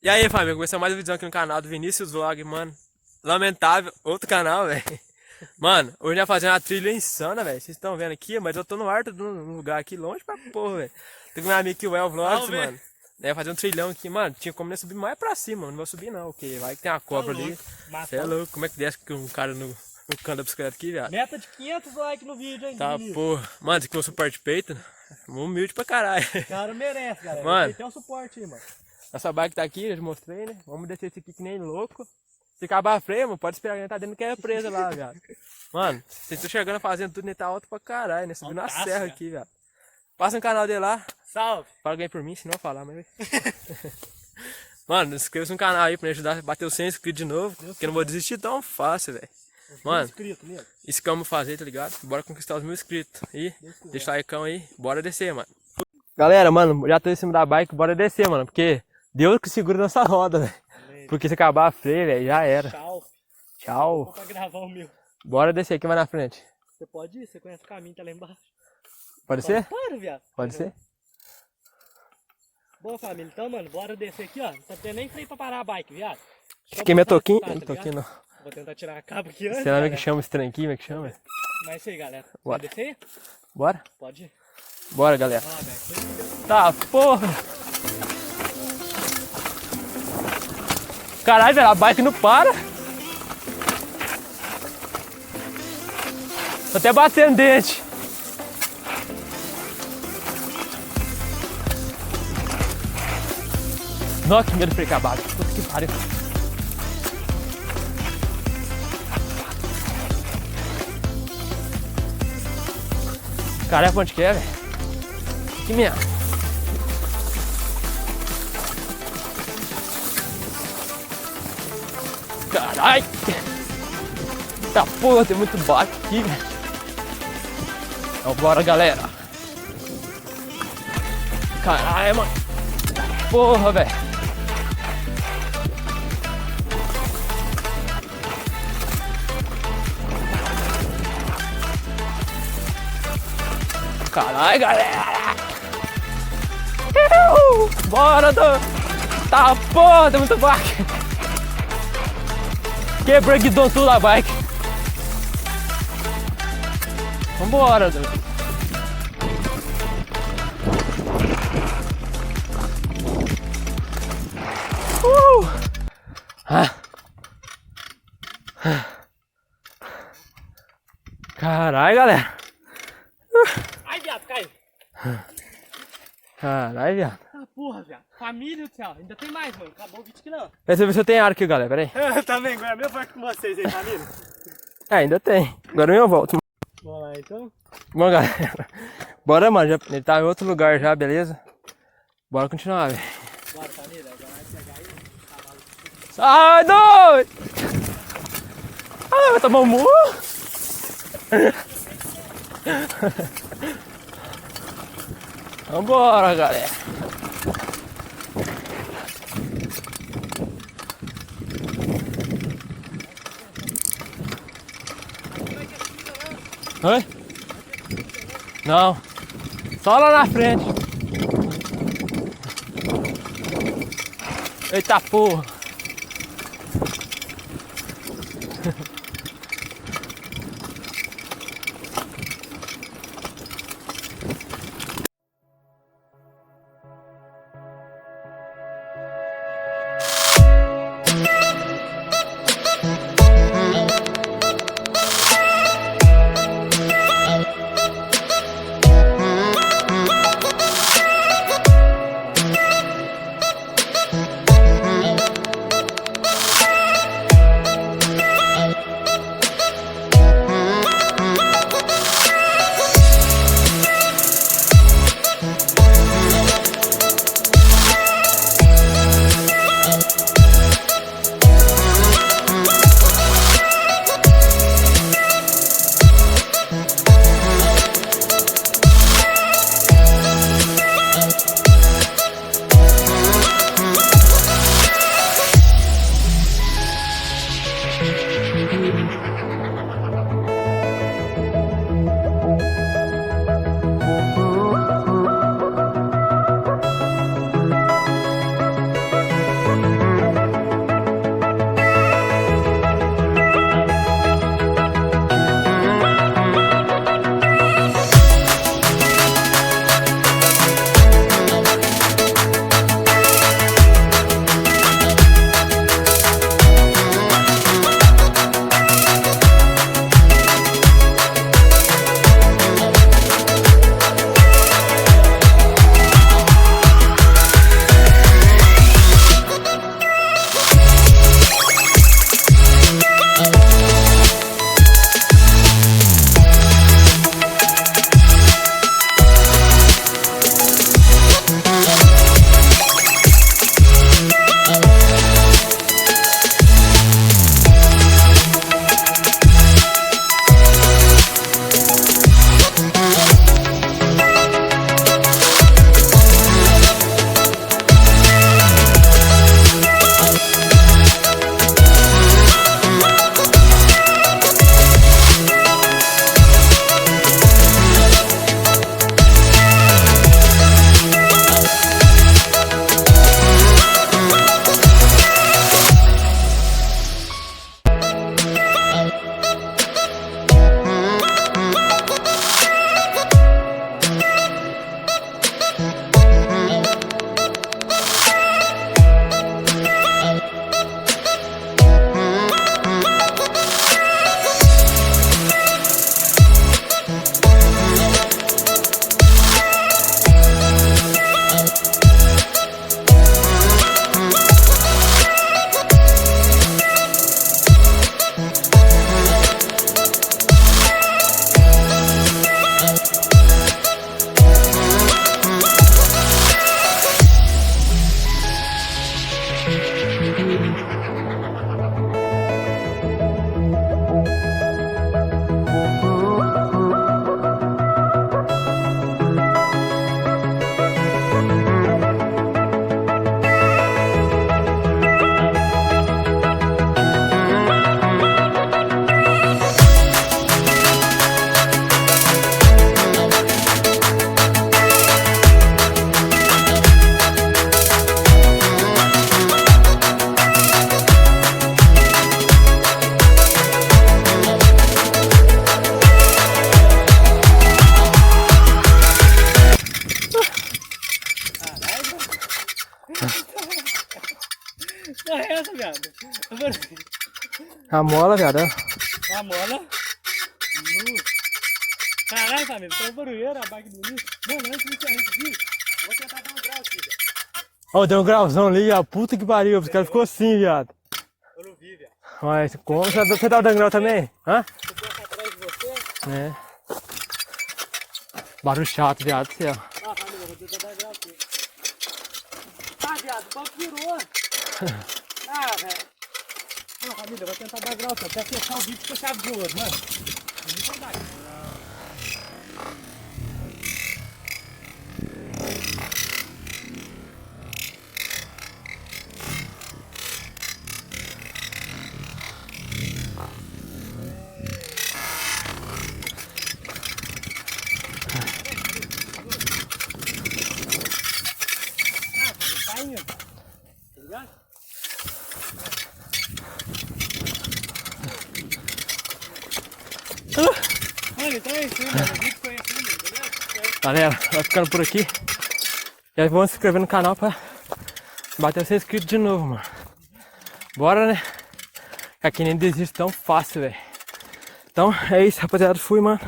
E aí, família, começou mais um vídeo aqui no canal do Vinícius Vlog, mano. Lamentável, outro canal, velho. Mano, hoje nós vamos fazer uma trilha insana, velho. Vocês estão vendo aqui, mas eu tô no ar, tô num lugar aqui longe pra porra, velho. Tô com meu amigo aqui, o El Vlogs, mano. Daí fazer um trilhão aqui, mano. Tinha como nem subir mais pra cima, mano. Não vou subir não, porque vai que tem uma cobra ali. Você é louco, como é que desce com um cara no canto da bicicleta aqui, viado? Meta de 500 likes no vídeo, hein? Tá, porra. Mano, isso aqui é um suporte de peito. Humilde pra caralho. O cara merece, galera. Mano. Tem um suporte aí, mano. Essa bike tá aqui, eu já mostrei, né? Vamos descer esse aqui que nem louco. Se acabar a freio, mano, pode esperar que ele tá dentro que é presa lá, viado. Mano, vocês estão chegando fazendo tudo, ele tá alto pra caralho, né? Subindo na serra aqui, viado. Passa no canal dele lá. Salve! Fala alguém por mim, se não falar, mas... Mano, inscreva-se no canal aí pra me ajudar a bater os 100 inscritos de novo. Porque eu não vou desistir tão fácil, velho. Mano, isso que eu vamos fazer, tá ligado? Bora conquistar os 1000 inscritos. E deixa o likeão aí, bora descer, mano. Galera, mano, já tô em cima da bike, bora descer, mano. Porque Deus que segura nossa roda, velho. Porque se acabar a freio, velho, já era. Tchau. Tchau. Vou pra gravar o meu. Bora descer, quem vai na frente? Você pode ir? Você conhece o caminho, tá lá embaixo. Pode ser? Para, viado. Pode ser? Boa, família. Então, mano, bora descer aqui, ó. Não precisa ter nem freio pra parar a bike, viado. Fiquei meio toquinho. Não toquinho não. Vou tentar tirar a cabo aqui antes. Você não vê que chama esse trem aqui, como é que chama? Mas é isso aí, galera. Bora. Vai descer? Bora? Pode ir. Bora, galera. Ah, velho. Tá, porra. Caralho, velho, a bike não para. Tô até batendo dente. Nossa, que medo de freio acabado. Puta que pariu. Caralho, onde que é, velho? Aqui mesmo. Caralho! Tá porra, tem muito baque aqui, velho. Então bora, galera. Caralho, mano. Porra, velho. Caralho, galera. Bora, tá porra, tem muito baque. Quebrou aqui tudo a bike. Vambora, doido. Caralho, galera. Ai, viado, caiu. Caralho, viado. Ah, porra, viado. Família do céu. Ainda tem mais, mano. Acabou o vídeo aqui não. Deixa eu ver se eu tenho ar aqui, galera. Pera aí. Também, agora é meu parte com vocês aí, família. Ainda tem. Agora eu volto. Vamos lá, então. Bom, galera. Bora, mano. Ele tá em outro lugar já, beleza? Bora continuar, velho. Bora, família. Agora vai pegar aí. Sai, doido! Ah, vai tomar um murro? Vambora, galera. Oi? Não. Só lá na frente. Eita porra. Porra é essa, viado? A mola, viado. A mola. Caralho, família, tá um barulheiro, a bike bonita. Mano, antes de encerrar esse vídeo, vou tentar dar um grau aqui, velho. Ó, deu um grauzão ali, ó. Puta que pariu, os caras ficou assim, viado. Eu não vi, velho. Olha, como? Você tá dando grau também? Hã? Eu tô aqui atrás de você. É. Barulho chato, viado, do céu. Ah, família, vou tentar dar grau aqui. Tá, viado, o banco virou. Ah, velho. Não, família, eu vou tentar dar grau aqui. Até fechar o vídeo com a chave de ouro, mano. Não vai dar. Tá indo, tá ligado? Mano, então é isso aí, mano. O vídeo foi assim, beleza? Galera, vai ficando por aqui. Já vão se inscrever no canal pra bater 100 inscritos de novo, mano. Bora, né? Aqui nem desiste tão fácil, velho. Então é isso, rapaziada. Fui, mano.